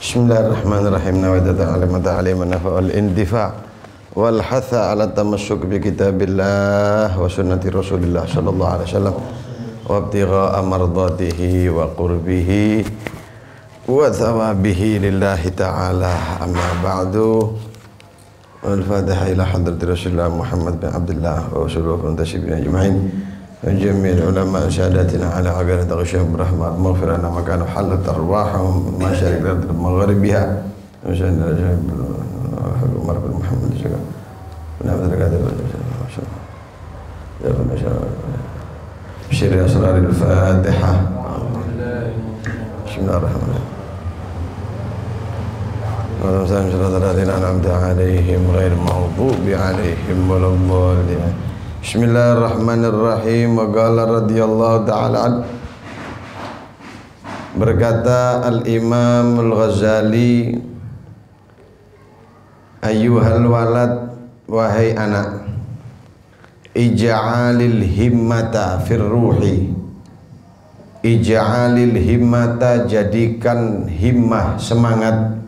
Bismillahirrahmanirrahim. Nawaitu ta'alim ta'alim nafa'al indifa' wal hatha ala tamassuk bi kitabillah wa sunnati rasulillah sallallahu alaihi wasallam wa ibtigha'a mardatihi wa qurbihi wa thawabihi lillahi ta'ala amma ba'du. Wal fatiha ila hadrati rasulillah Muhammad bin Abdullah wa sallallahu tasibin ajma'in jami'il ulama syahadatina ala agar taghsyah berahmat maghfirana makana halat arwahum masyarik al maghribiha masyaallah Umar bin Muhammad juga benar kata masyaallah syirah asrar al-fatihah bismillahirrahmanirrahim wa sallallahu alaihi alaihim ghairil maghdubi alaihim waladdallin. Bismillahirrahmanirrahim. Wa qala radhiyallahu ta'ala an, berkata Al-Imam Al-Ghazali, ayyuhal walad, wahai anak, ij'alil himmata fir ruhi, ij'alil himmata, jadikan himmah, semangat,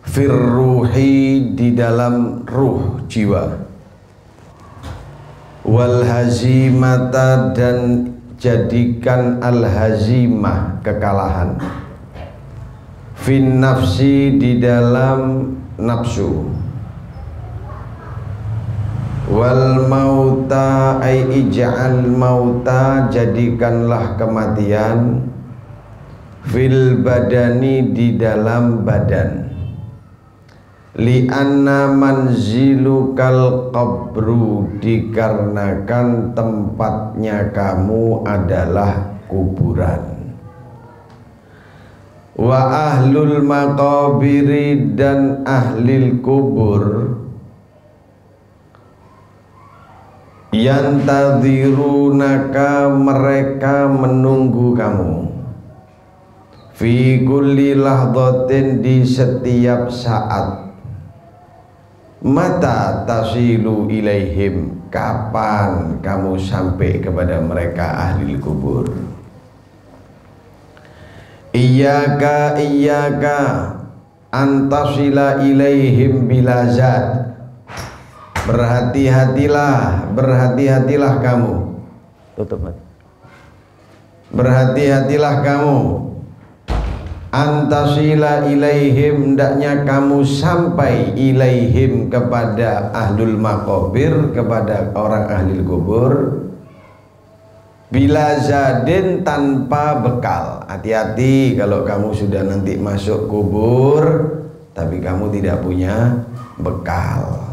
fir ruhi, di dalam ruh, jiwa, wal hazimata, dan jadikan al hazimah, kekalahan, fin nafsi, di dalam nafsu, wal mauta ay ij'al mauta, jadikanlah kematian, fil badani, di dalam badan, li'anna manzilukal qabru, dikarenakan tempatnya kamu adalah kuburan, wa ahlul maqabiri, dan ahlil kubur, yantadhirunaka, mereka menunggu kamu, fi kulli lahdatin, di setiap saat, mata tasilu ilaihim, kapan kamu sampai kepada mereka ahli kubur. Iyyaka antasila ilaihim bilazat, berhati-hatilah kamu, berhati-hatilah kamu, antasila ilaihim, hendaknya kamu sampai ilaihim, kepada ahlul maqabir, kepada orang ahli kubur, bila zadin, tanpa bekal. Hati-hati kalau kamu sudah nanti masuk kubur tapi kamu tidak punya bekal.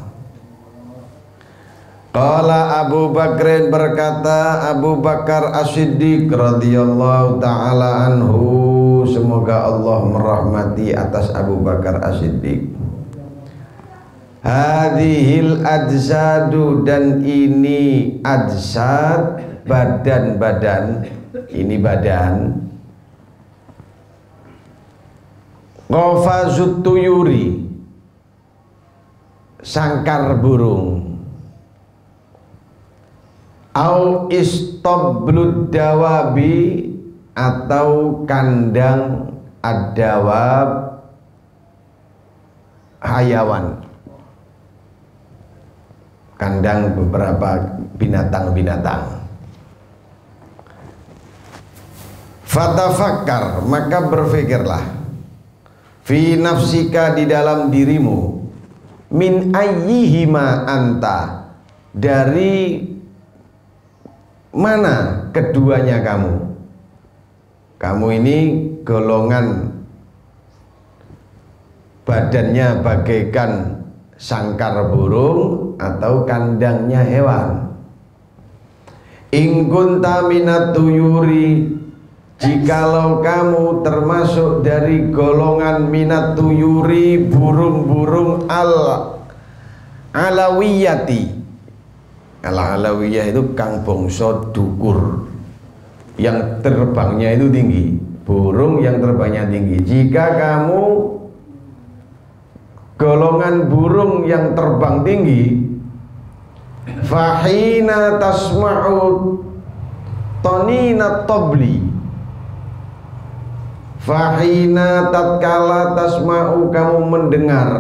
Qala Abu Bakrin, berkata Abu Bakar As-Siddiq radhiyallahu ta'ala anhu, semoga Allah merahmati atas Abu Bakar As-Siddiq, hadhil ajsadu, dan ini ajsad, badan-badan, ini badan, qafazut tuyuri, sangkar burung, au istablud dawabi, atau kandang ad-dawab, hayawan, kandang beberapa binatang-binatang. Fatafakkar, maka berfikirlah, fi nafsika, di dalam dirimu, min ayyihima anta, dari mana keduanya kamu. Kamu ini golongan badannya bagaikan sangkar burung atau kandangnya hewan. In kunta minat tuyuri, jikalau kamu termasuk dari golongan minat tuyuri, burung-burung alawiyati. Alawiyah itu kang bangsa dukur, yang terbangnya itu tinggi, burung yang terbangnya tinggi. Jika kamu golongan burung yang terbang tinggi, fahina tasma'u tonina tobli, Fahina tatkala tasma'u kamu mendengar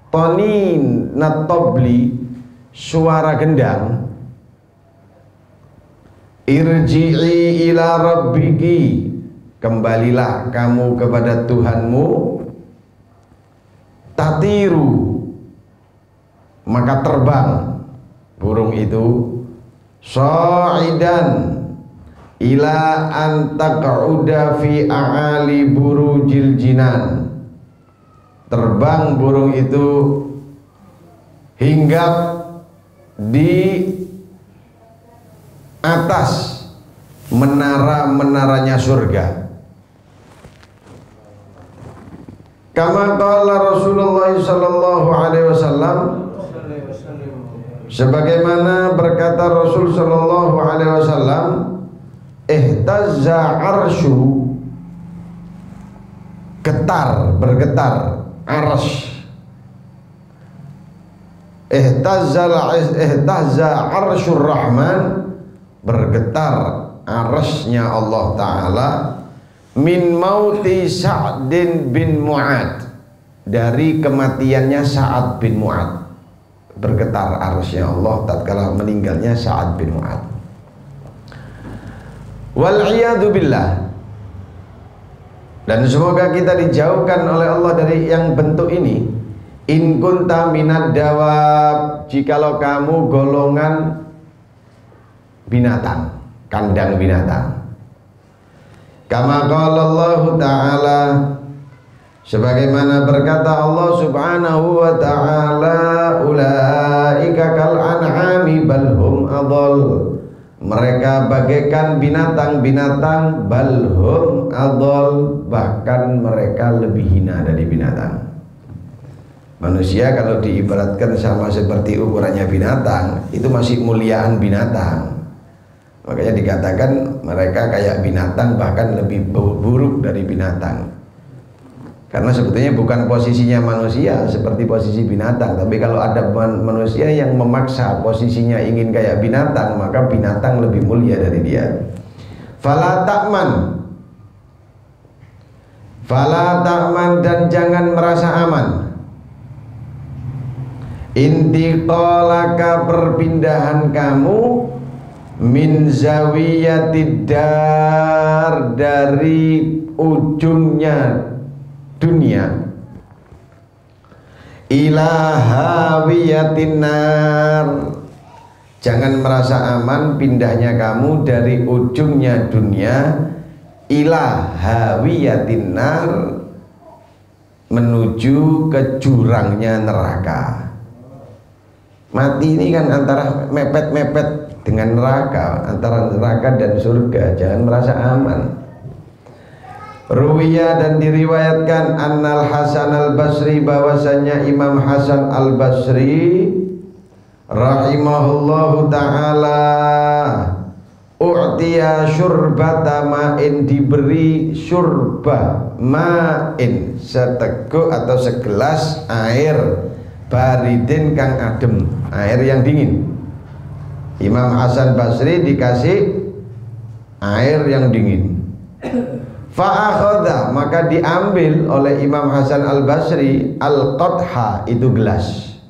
tonin natobli suara gendang, irji'i ila rabbiki, kembalilah kamu kepada Tuhanmu, tatiru, maka terbang burung itu, sa'idan ila antaqa'uda fi a'ali burujil jinan, terbang burung itu hinggap di atas menara-menaranya surga. Kama qala Rasulullah sallallahu alaihi wasallam, sebagaimana berkata Rasul sallallahu alaihi wasallam, ihtazza arsyu, getar, bergetar arsy. Ihtazza arsyur rahman, bergetar arasnya Allah Ta'ala, min mauti Sa'din bin Mu'ad, dari kematiannya Sa'ad bin Mu'ad. Bergetar arasnya Allah tatkala meninggalnya Sa'ad bin Mu'ad. Wal'iyadu billah, dan semoga kita dijauhkan oleh Allah dari yang bentuk ini. In kunta minad dawab, jikalau kamu golongan binatang, kandang binatang. Kama qala Allah Ta'ala, sebagaimana berkata Allah Subhanahu wa Ta'ala, ulaika kal an'ami bal hum adall, mereka bagaikan binatang-binatang, bal hum adall, bahkan mereka lebih hina dari binatang. Manusia kalau diibaratkan sama seperti ukurannya binatang, itu masih muliaan binatang. Makanya dikatakan mereka kayak binatang, bahkan lebih buruk dari binatang. Karena sebetulnya bukan posisinya manusia seperti posisi binatang, tapi kalau ada manusia yang memaksa posisinya ingin kayak binatang, maka binatang lebih mulia dari dia. Fala ta'man, dan jangan merasa aman. Intiqalaka, perpindahan kamu, min zawiyatid dar, dari ujungnya dunia, ila hawiyatin nar, jangan merasa aman pindahnya kamu dari ujungnya dunia, ila hawiyatin nar, menuju ke jurangnya neraka. Mati ini kan antara mepet-mepet dengan neraka, antara neraka dan surga, jangan merasa aman. Ruwiya, dan diriwayatkan, Annal Hasan al-Basri, bahwasanya Imam Hasan al-Basri rahimahullahu ta'ala, u'tiya syurbata ma'in, diberi syurbah ma'in, seteguk atau segelas air, baridin kang adem, air yang dingin. Imam Hasan Basri dikasih air yang dingin. Fa'akhadha, maka diambil oleh Imam Hasan al-Basri al-qadha, itu gelas,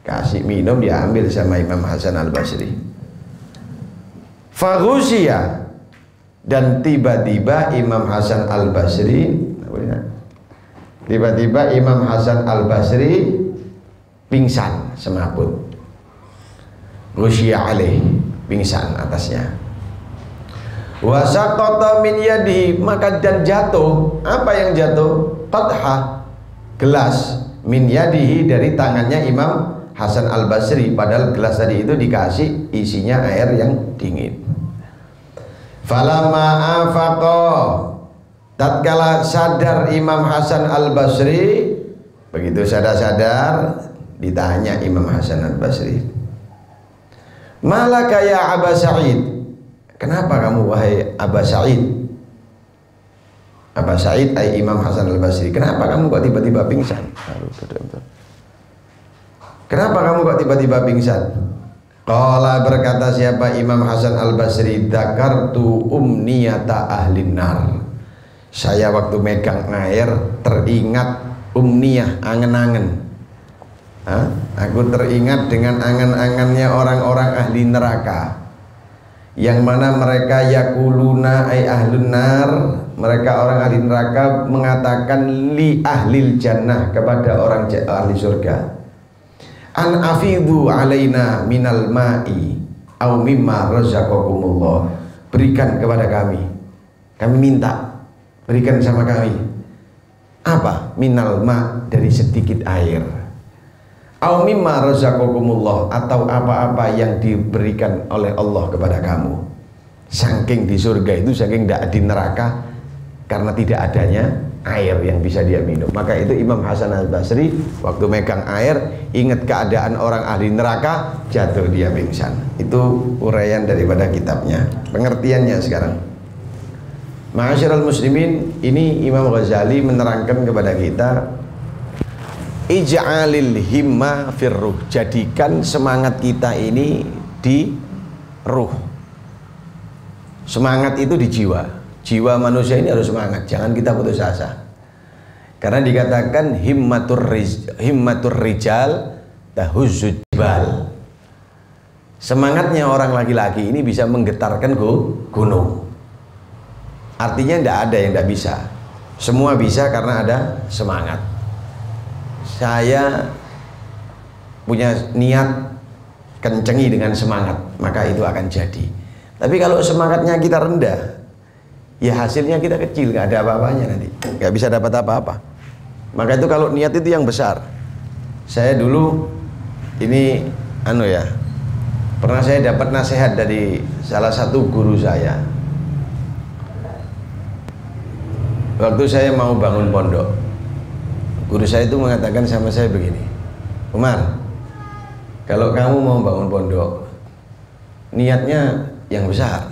kasih minum, diambil sama Imam Hasan al-Basri. Faghusya, dan tiba-tiba Imam Hasan al-Basri, tiba-tiba Imam Hasan al-Basri pingsan, semaput. Ghusya alaih, pingsan atasnya. Wasaqata min yadi, maka dan jatuh, apa yang jatuh? Qadha, gelas, min yadihi, dari tangannya Imam Hasan al-Basri, padahal gelas tadi itu dikasih isinya air yang dingin. Falamma afaqa, tatkala sadar Imam Hasan al-Basri, begitu sadar-sadar ditanya Imam Hasan al-Basri, malaka ya Aba Sa'id, kenapa kamu wahai Aba Sa'id? Aba Sa'id ay Imam Hasan al-Basri, kenapa kamu kok tiba-tiba pingsan? Kenapa kamu kok tiba-tiba pingsan? Qala, berkata siapa Imam Hasan al-Basri, dzakartu umniyata ahlin nar, Saya waktu megang air teringat umniyah, angen-angen. Aku teringat dengan angan-angannya orang-orang ahli neraka, yang mana mereka yakuluna ay ahlun nar, mereka orang ahli neraka mengatakan li ahlil jannah, kepada orang ahli surga, an afidhu alaina minal ma'i au mimma razaqakumullah, berikan kepada kami minta, berikan sama kami apa? Minal ma, dari sedikit air, au mimma razaqakumullah, atau apa-apa yang diberikan oleh Allah kepada kamu. Saking di surga itu, saking tidak di neraka, karena tidak adanya air yang bisa dia minum. Maka itu Imam Hasan Al-Basri waktu megang air ingat keadaan orang ahli neraka, jatuh dia pingsan. Itu uraian daripada kitabnya, pengertiannya sekarang. Ma'asyiral muslimin, ini Imam Ghazali menerangkan kepada kita, ij'alil himma firruh, jadikan semangat kita ini di ruh. Semangat itu di jiwa. Jiwa manusia ini harus semangat, jangan kita putus asa. Karena dikatakan himmatur rijal tahuzzul jibal. Semangatnya orang laki-laki ini bisa menggetarkan gunung. Artinya tidak ada yang tidak bisa, semua bisa karena ada semangat. Saya punya niat, kencengi dengan semangat, maka itu akan jadi. Tapi kalau semangatnya kita rendah, ya hasilnya kita kecil, nggak ada apa-apanya, nanti nggak bisa dapat apa-apa. Maka itu kalau niat itu yang besar. Saya dulu ini pernah saya dapat nasihat dari salah satu guru saya. Waktu saya mau bangun pondok, guru saya itu mengatakan sama saya begini, Umar, kalau kamu mau bangun pondok, niatnya yang besar.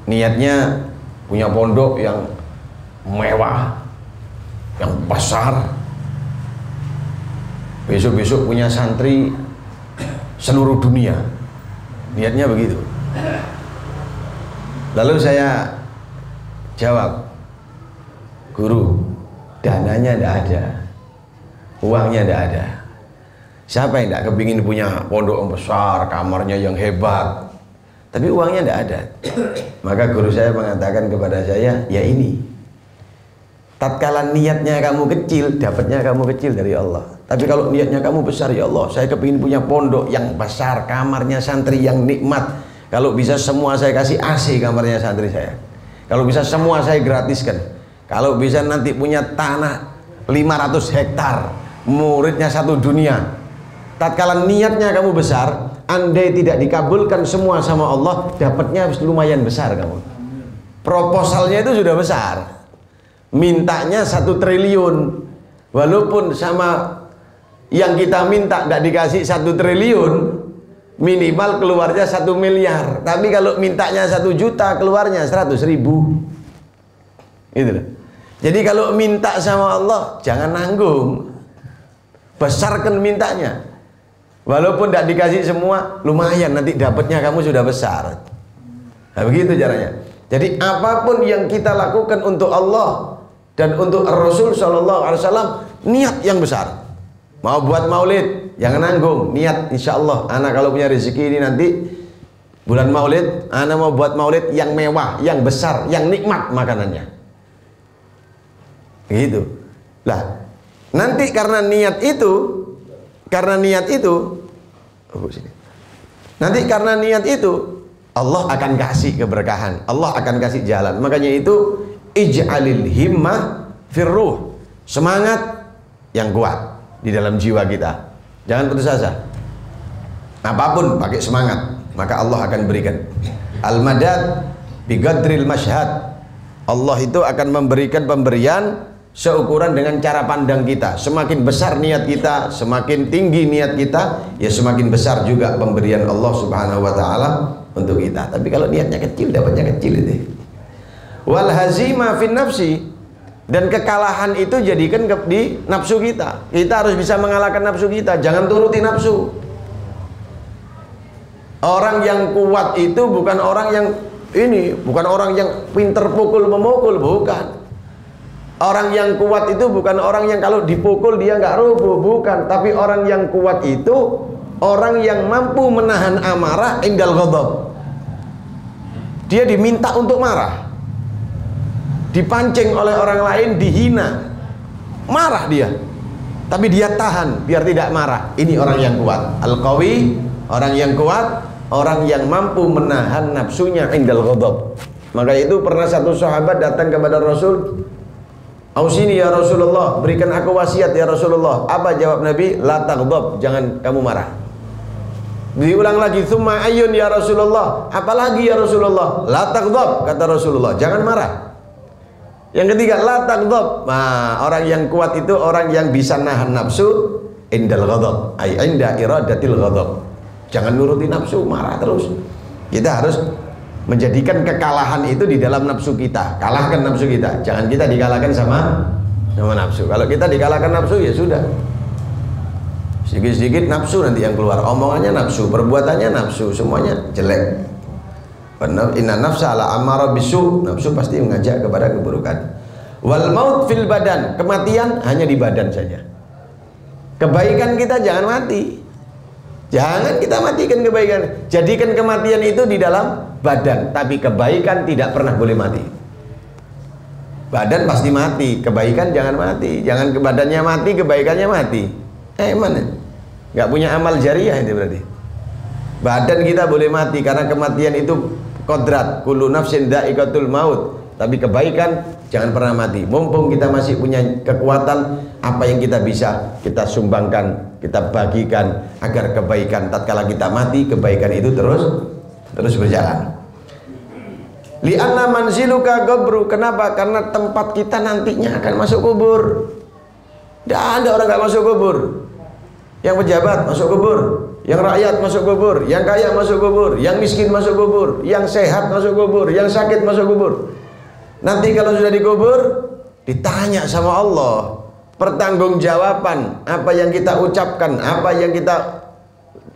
Niatnya punya pondok yang mewah, yang besar. Besok-besok punya santri seluruh dunia. Niatnya begitu. Lalu saya jawab, guru, dananya tidak ada, uangnya tidak ada. Siapa yang tidak kepingin punya pondok yang besar, kamarnya yang hebat, tapi uangnya tidak ada? Maka guru saya mengatakan kepada saya, ya ini, tatkala niatnya kamu kecil, dapatnya kamu kecil dari Allah. Tapi kalau niatnya kamu besar, ya Allah, saya kepingin punya pondok yang besar, kamarnya santri yang nikmat. Kalau bisa semua saya kasih AC kamarnya santri saya. Kalau bisa semua saya gratiskan. Kalau bisa nanti punya tanah 500 hektar, muridnya satu dunia. Tatkala niatnya kamu besar, andai tidak dikabulkan semua sama Allah, dapatnya lumayan besar kamu. Proposalnya itu sudah besar. Mintanya 1 triliun. Walaupun sama yang kita minta tidak dikasih 1 triliun, minimal keluarnya 1 miliar. Tapi kalau mintanya 1 juta, keluarnya 100.000. Gitu loh. Jadi kalau minta sama Allah, jangan nanggung, besarkan mintanya. Walaupun tidak dikasih semua, lumayan, nanti dapatnya kamu sudah besar. Nah begitu caranya. Jadi apapun yang kita lakukan untuk Allah dan untuk Rasul SAW, niat yang besar. Mau buat maulid, jangan nanggung, niat, insya Allah anak kalau punya rezeki ini nanti bulan maulid, anak mau buat maulid yang mewah, yang besar, yang nikmat makanannya. Gitu. Lah, nanti karena niat itu, nanti karena niat itu, Allah akan kasih keberkahan, Allah akan kasih jalan. Makanya itu ij'alil himmah firruh, semangat yang kuat di dalam jiwa kita. Jangan putus asa. Apapun pakai semangat, maka Allah akan berikan. Al-madad biqadril masyhad. Allah itu akan memberikan pemberian seukuran dengan cara pandang kita. Semakin besar niat kita, semakin tinggi niat kita, ya semakin besar juga pemberian Allah Subhanahu wa taala untuk kita. Tapi kalau niatnya kecil, dapatnya kecil itu. Wal hazima fin nafsi, dan kekalahan itu jadikan di nafsu kita. Kita harus bisa mengalahkan nafsu kita, jangan turuti nafsu. Orang yang kuat itu bukan orang yang ini bukan orang yang pinter pukul memukul, bukan. Orang yang kuat itu bukan orang yang kalau dipukul dia nggak rubuh, bukan. Tapi orang yang kuat itu orang yang mampu menahan amarah indal ghadab. Dia diminta untuk marah, dipancing oleh orang lain, dihina, marah dia, tapi dia tahan biar tidak marah. Ini orang yang kuat. Al-qawi, orang yang kuat, orang yang mampu menahan nafsunya indal ghadab. Maka itu pernah satu sahabat datang kepada Rasul, "Ausini ya Rasulullah, berikan aku wasiat ya Rasulullah." Apa jawab Nabi? "La taghdab," jangan kamu marah. Diulang lagi, "Tsumma ayyun ya Rasulullah," apalagi ya Rasulullah? "La taghdab," kata Rasulullah, jangan marah. Yang ketiga, "La taghdab." Nah, orang yang kuat itu orang yang bisa nahan nafsu indal ghadab, ai inda iradatil ghadab. Jangan nuruti nafsu, marah terus. Kita harus menjadikan kekalahan itu di dalam nafsu kita. Kalahkan nafsu kita, jangan kita dikalahkan sama nafsu. Kalau kita dikalahkan nafsu, ya sudah, sedikit-sedikit nafsu nanti yang keluar. Omongannya nafsu, perbuatannya nafsu, semuanya jelek. Benar, inna nafsa ala amara bisu, nafsu pasti mengajak kepada keburukan. Wal maut fil badan, kematian hanya di badan saja. Kebaikan kita jangan mati. Jangan kita matikan kebaikan. Jadikan kematian itu di dalam badan, tapi kebaikan tidak pernah boleh mati. Badan pasti mati, kebaikan jangan mati. Jangan ke badannya mati, kebaikannya mati. Mana? Nggak punya amal jariah itu berarti. Badan kita boleh mati karena kematian itu kodrat. Kullu nafsin dha'iqatul maut. Tapi kebaikan jangan pernah mati. Mumpung kita masih punya kekuatan, apa yang kita bisa kita sumbangkan, kita bagikan agar kebaikan tatkala kita mati, kebaikan itu terus berjalan. Li'anna manziluka qabru. Kenapa? Karena tempat kita nantinya akan masuk kubur. Tidak ada orang nggak masuk kubur. Yang pejabat masuk kubur, yang rakyat masuk kubur, yang kaya masuk kubur, yang miskin masuk kubur, yang sehat masuk kubur, yang sakit masuk kubur. Nanti kalau sudah dikubur, ditanya sama Allah, pertanggungjawaban apa yang kita ucapkan, apa yang kita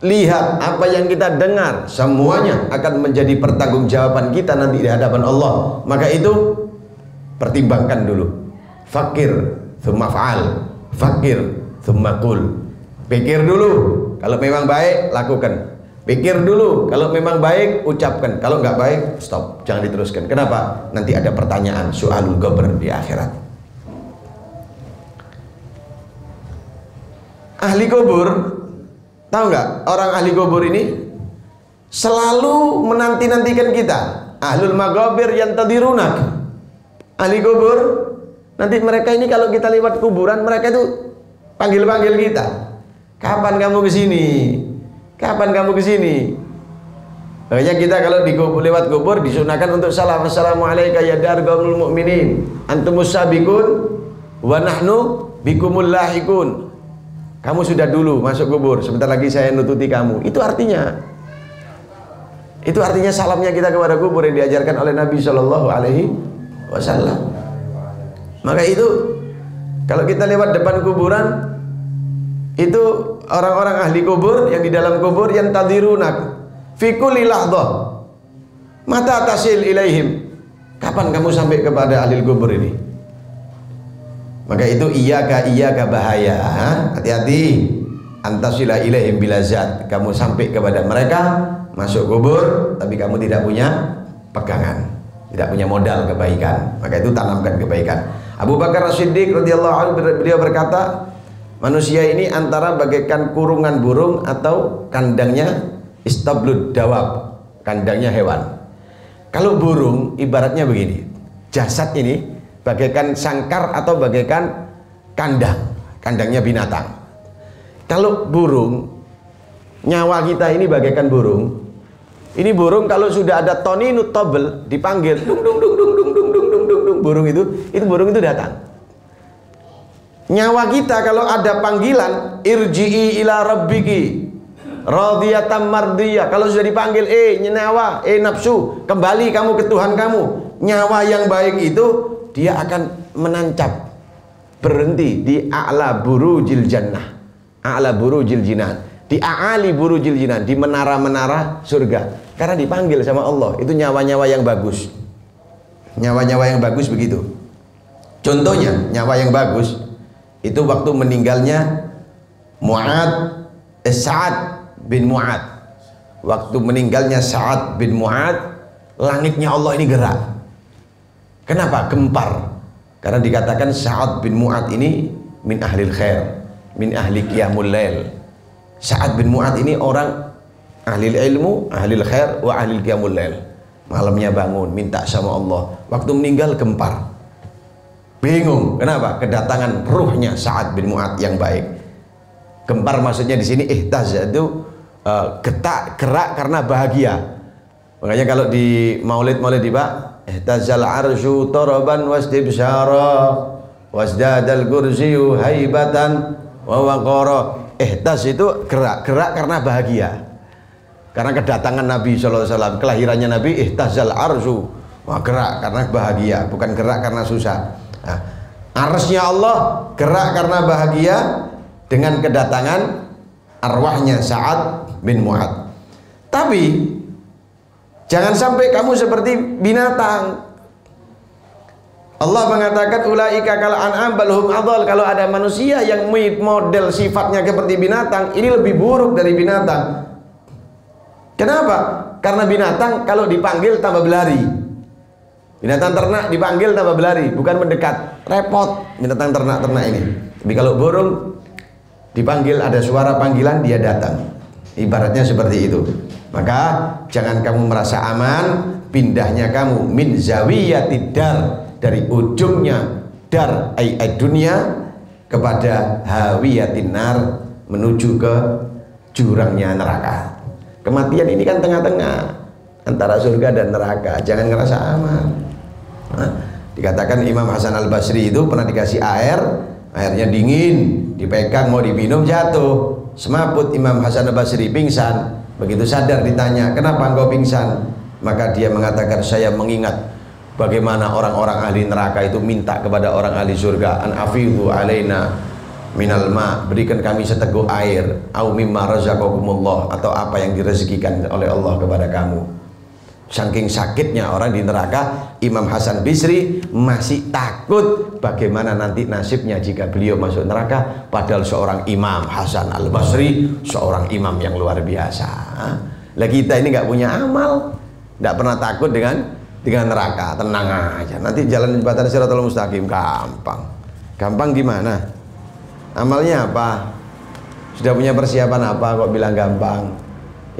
lihat, apa yang kita dengar, semuanya akan menjadi pertanggungjawaban kita nanti di hadapan Allah. Maka itu pertimbangkan dulu. Fakir tsumma fa'al, fakir tsumma qul. Pikir dulu, kalau memang baik lakukan. Pikir dulu, kalau memang baik ucapkan. Kalau nggak baik stop, jangan diteruskan. Kenapa? Nanti ada pertanyaan, soalul qabr di akhirat. Ahli kubur, tahu nggak? Orang ahli kubur ini selalu menanti-nantikan kita. Ahlul maghabir yantadirunak. Ahli kubur, nanti mereka ini kalau kita lewat kuburan, mereka itu panggil-panggil kita. Kapan kamu kesini? Kapan kamu kesini? Makanya kita kalau lewat kubur disunahkan untuk salam. Assalamualaikum ya dar qaumul mu'minin, antumus sabiqun wa nahnu bikumul lahikun. Kamu sudah dulu masuk kubur, sebentar lagi saya nututi kamu. Itu artinya salamnya kita kepada kubur yang diajarkan oleh Nabi Shallallahu Alaihi Wasallam. Maka itu kalau kita lewat depan kuburan, itu orang-orang ahli kubur yang di dalam kubur yang tadirunak fi kulli lahdhah mata tasil ilaihim. Kapan kamu sampai kepada ahli kubur ini? Maka itu iyyaka bahaya. Hati-hati, antasila ilaihim bilazat. Kamu sampai kepada mereka masuk kubur tapi kamu tidak punya pegangan, tidak punya modal kebaikan. Maka itu tanamkan kebaikan. Abu Bakar As-Siddiq radhiyallahu anhu beliau berkata, manusia ini antara bagaikan kurungan burung atau kandangnya istablud dawab, kandangnya hewan. Kalau burung ibaratnya begini, jasad ini bagaikan sangkar atau bagaikan kandangnya binatang. Kalau burung, nyawa kita ini bagaikan burung. Ini burung kalau sudah ada toninut tobel dipanggil, dung dung dung dung dung dung dung dung dung dung, burung itu burung itu datang. Nyawa kita kalau ada panggilan irji'i ila rabbiki radiyatan mardiyah, kalau sudah dipanggil nyawa, nafsu, kembali kamu ke Tuhan kamu, nyawa yang baik itu dia akan menancap, berhenti di a'la burujil jannah, a'la burujil jinan, di a'ali burujil jinan, di menara-menara surga, karena dipanggil sama Allah. Itu nyawa-nyawa yang bagus, nyawa-nyawa yang bagus begitu. Contohnya nyawa yang bagus itu waktu meninggalnya Sa'ad bin Mu'ad. Waktu meninggalnya Sa'ad bin Mu'ad, langitnya Allah ini gerak. Kenapa? Gempar. Karena dikatakan Sa'ad bin Mu'ad ini min ahlil khair, min ahli qiyamul lail. Sa'ad bin Mu'ad ini orang ahli ilmu, ahli khair, wa ahli qiyamul lail. Malamnya bangun minta sama Allah, waktu meninggal gempar. Bingung, kenapa? Kedatangan ruhnya Sa'ad bin Mu'ad yang baik. Gempar maksudnya di sini ihtaz itu gerak karena bahagia. Makanya kalau di maulid di Pak, ihtazal arsyu taraban wastibsyara wasdadal kursiyyu haibatan wa waqara. Ihtaz itu gerak karena bahagia. Karena kedatangan Nabi sallallahu alaihi wasallam, kelahirannya Nabi, ihtazal arsyu. Wah, gerak karena bahagia, bukan gerak karena susah. Nah, arsy-nya Allah gerak karena bahagia dengan kedatangan arwahnya Sa'ad bin Mu'ad. Tapi jangan sampai kamu seperti binatang. Allah mengatakan ulaika kal an'am bal hum adall. Kalau ada manusia yang model sifatnya seperti binatang, ini lebih buruk dari binatang. Kenapa? Karena binatang kalau dipanggil tambah berlari. Binatang ternak dipanggil tambah berlari, bukan mendekat. Repot binatang ternak ini. Tapi kalau burung dipanggil, ada suara panggilan, dia datang. Ibaratnya seperti itu. Maka jangan kamu merasa aman, pindahnya kamu min zawiyatid dar, dari ujungnya dar ay dunia kepada hawiyatin nar, menuju ke jurangnya neraka. Kematian ini kan tengah-tengah antara surga dan neraka. Jangan ngerasa aman. Nah, dikatakan Imam Hasan al-Basri itu pernah dikasih airnya dingin, dipegang mau diminum jatuh, semaput Imam Hasan al-Basri, pingsan. Begitu sadar ditanya, kenapa engkau pingsan? Maka dia mengatakan, saya mengingat bagaimana orang-orang ahli neraka itu minta kepada orang ahli surga, an afidhu alaina minal ma, berikan kami seteguk air, au mimma razaqakumullah, atau apa yang direzekikan oleh Allah kepada kamu. Saking sakitnya orang di neraka, Imam Hasan Basri masih takut bagaimana nanti nasibnya jika beliau masuk neraka, padahal seorang Imam Hasan al-Basri seorang imam yang luar biasa. Lah kita ini nggak punya amal, nggak pernah takut dengan neraka. Tenang aja, nanti jalan jembatan Shiratal Mustaqim gampang gimana? Amalnya apa? Sudah punya persiapan apa kok bilang gampang?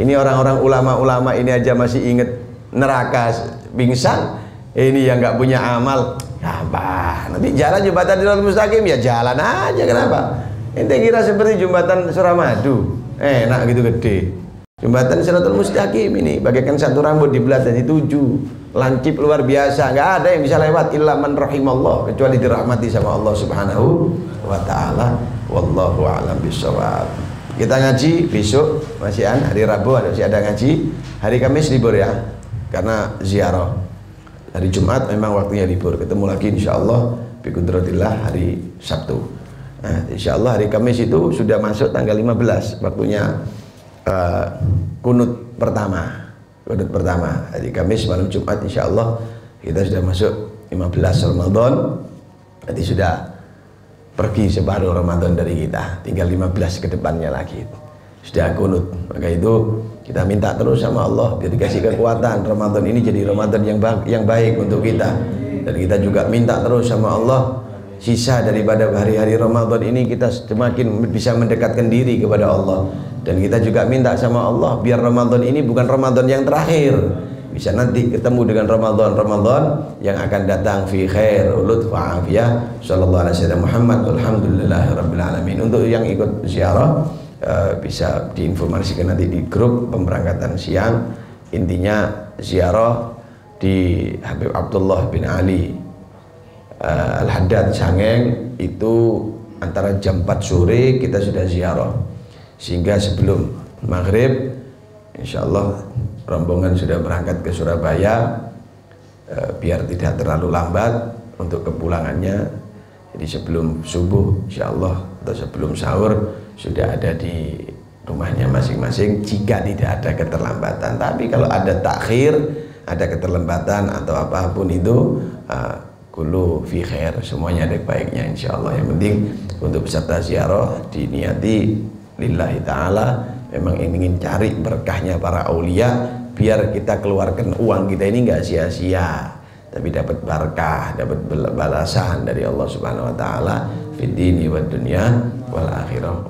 Ini orang-orang ulama-ulama ini aja masih inget neraka pingsan. Ini yang nggak punya amal, gampang. Nanti jalan jembatan Shiratal Mustaqim ya jalan aja, kenapa? Ente kira seperti jembatan Suramadu, enak gitu gede. Jembatan Shiratal Mustaqim ini bagaikan satu rambut dibelah jadi 7, lancip luar biasa, nggak ada yang bisa lewat illa man rahimallah, kecuali dirahmati sama Allah Subhanahu wa ta'ala. Wallahu a'lam bishawab. Kita ngaji besok masih hari Rabu masih ada ngaji, hari Kamis libur ya karena ziarah. Hari Jumat memang waktunya libur, ketemu lagi insyaallah bi qudratillah hari Sabtu. Nah, insyaallah hari Kamis itu sudah masuk tanggal 15 waktunya kunut pertama. Hari Kamis malam Jumat insyaallah kita sudah masuk 15 Ramadan. Nanti sudah pergi separuh Ramadan dari kita, tinggal 15 ke depannya lagi sudah kunut. Maka itu kita minta terus sama Allah biar dikasih kekuatan Ramadan ini jadi Ramadan yang baik untuk kita. Dan kita juga minta terus sama Allah sisa daripada hari-hari Ramadan ini kita semakin bisa mendekatkan diri kepada Allah. Dan kita juga minta sama Allah biar Ramadan ini bukan Ramadan yang terakhir, bisa nanti ketemu dengan Ramadan yang akan datang fi khair ulud wa afiyah. Sallallahu alaihi wasallam Muhammad walhamdulillahirabbil alamin. Untuk yang ikut ziarah bisa diinformasikan nanti di grup pemberangkatan siang. Intinya ziarah di Habib Abdullah bin Ali Al-Haddad Sangeng itu antara jam 4 sore kita sudah ziarah, sehingga sebelum maghrib insyaallah rombongan sudah berangkat ke Surabaya biar tidak terlalu lambat untuk kepulangannya. Jadi sebelum subuh insyaallah atau sebelum sahur sudah ada di rumahnya masing-masing jika tidak ada keterlambatan. Tapi kalau ada takhir, ada keterlambatan atau apapun itu, kullu fi khair, semuanya ada baiknya insyaallah. Yang penting untuk peserta ziarah diniati lillahi ta'ala, memang ingin cari berkahnya para aulia, biar kita keluarkan uang kita ini nggak sia-sia, tapi dapat berkah, dapat balasan dari Allah Subhanahu wa taala fid dini wad dunya wal akhirah.